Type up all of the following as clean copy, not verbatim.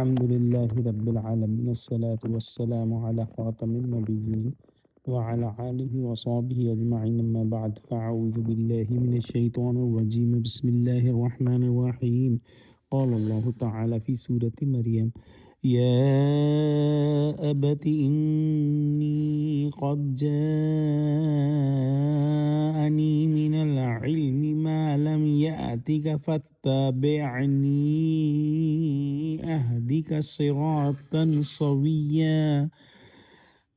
الحمد لله رب العالمين الصلاة والسلام على خاتم النبيين وعلى آله وصحبه أجمعين أما بعد فأعوذ بالله من الشيطان الرجيم بسم الله الرحمن الرحيم قال الله تعالى في سورة مريم يا أبت إني قد جاءني من العلم ما لم يأتك فاتبعني أهدك صراطا سويا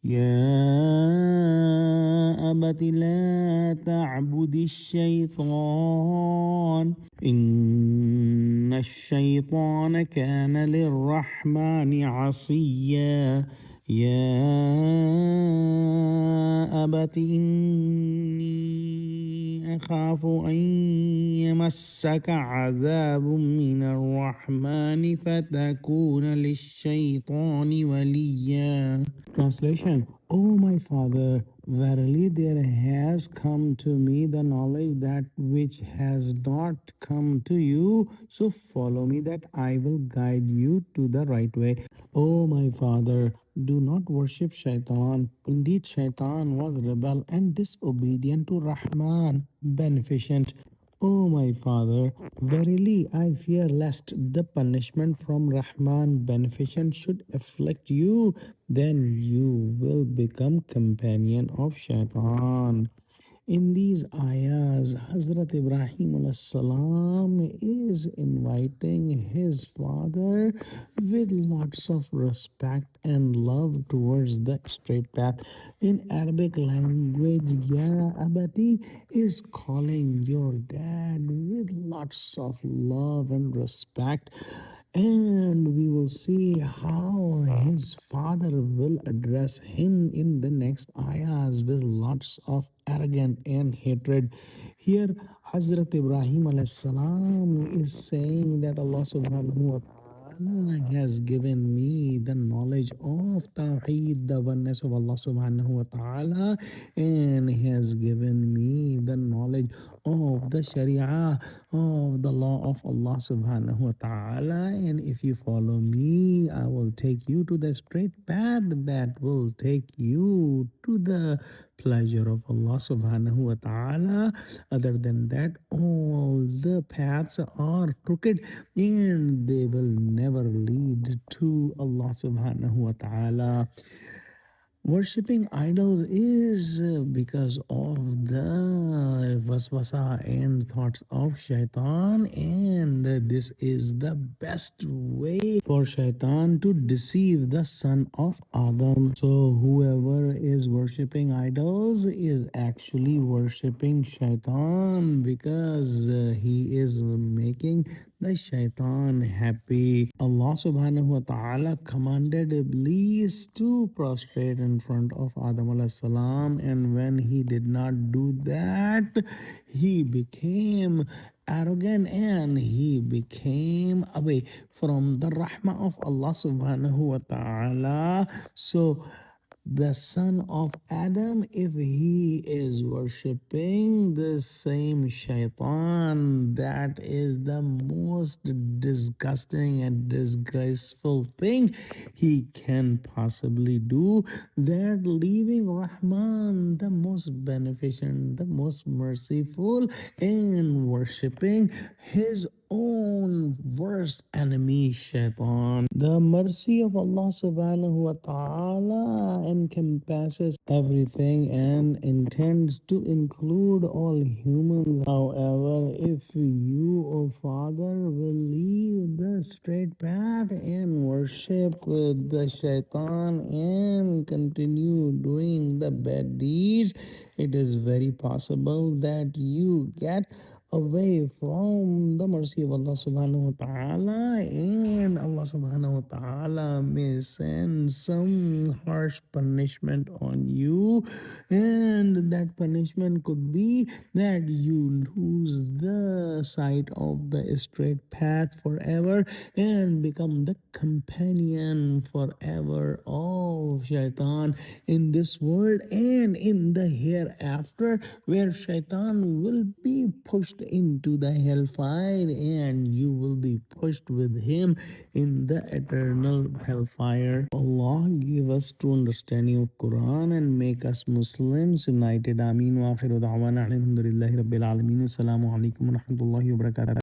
يا أبت لا تعبد الشيطان إن الشيطان كان للرحمن عصيا يا أبت إني أخاف أن يمسك عذاب من الرحمن فتكون للشيطان وليا. Translation: O my father, verily there has come to me the knowledge that which has not come to you, so follow me that I will guide you to the right way. O my father, do not worship Shaitan. Indeed, Shaitan was rebel and disobedient to Rahman, beneficent. O my father, verily I fear lest the punishment from Rahman beneficent should afflict you, then you will become companion of Shaitan. In these ayahs, Hazrat Ibrahim salam is inviting his father with lots of respect and love towards the straight path. In Arabic language, Ya Abati is calling your dad with lots of love and respect. And we will see how his father will address him in the next ayahs with lots of arrogance and hatred. Here, Hazrat Ibrahim alayhi salam is saying that Allah subhanahu wa ta'ala has given me the knowledge of Tawheed, the oneness of Allah subhanahu wa ta'ala, and has given me the knowledge of the Sharia, of the law of Allah subhanahu wa ta'ala. And if you follow me, I will take you to the straight path that will take you to the pleasure of Allah subhanahu wa ta'ala. Other than that, all the paths are crooked and they will never lead to Allah subhanahu wa ta'ala. Worshipping idols is because of the waswasa and thoughts of shaitan, and this is the best way for shaitan to deceive the son of Adam. So, whoever is worshipping idols is actually worshipping shaitan because he is making the shaitan happy. Allah subhanahu wa ta'ala commanded Iblis to prostrate in front of Adam alayhi salam, and when he did not do that, he became arrogant and he became away from the rahmah of Allah subhanahu wa ta'ala. So the son of Adam, if he is worshipping the same shaitan, that is the most disgusting and disgraceful thing he can possibly do. That leaving Rahman, the most beneficent, the most merciful, and worshipping his own worst enemy, shaitan. The mercy of Allah subhanahu wa ta'ala encompasses everything and intends to include all humans. However, if you, O Father, will leave the straight path and worship the shaitan and continue doing the bad deeds, it is very possible that you get away from the mercy of Allah subhanahu wa ta'ala, and Allah subhanahu wa ta'ala may send some harsh punishment on you, and that punishment could be that you lose the sight of the straight path forever and become the companion forever of shaitan in this world and in the hereafter, where shaitan will be pushed into the hellfire, and you will be pushed with him in the eternal hellfire. Allah give us true understanding of Quran and make us Muslims united. Ameen wa akhiru da'wana alhamdulillahi rabbil alameen. Assalamu alaikum wa rahmatullahi wa barakatuh.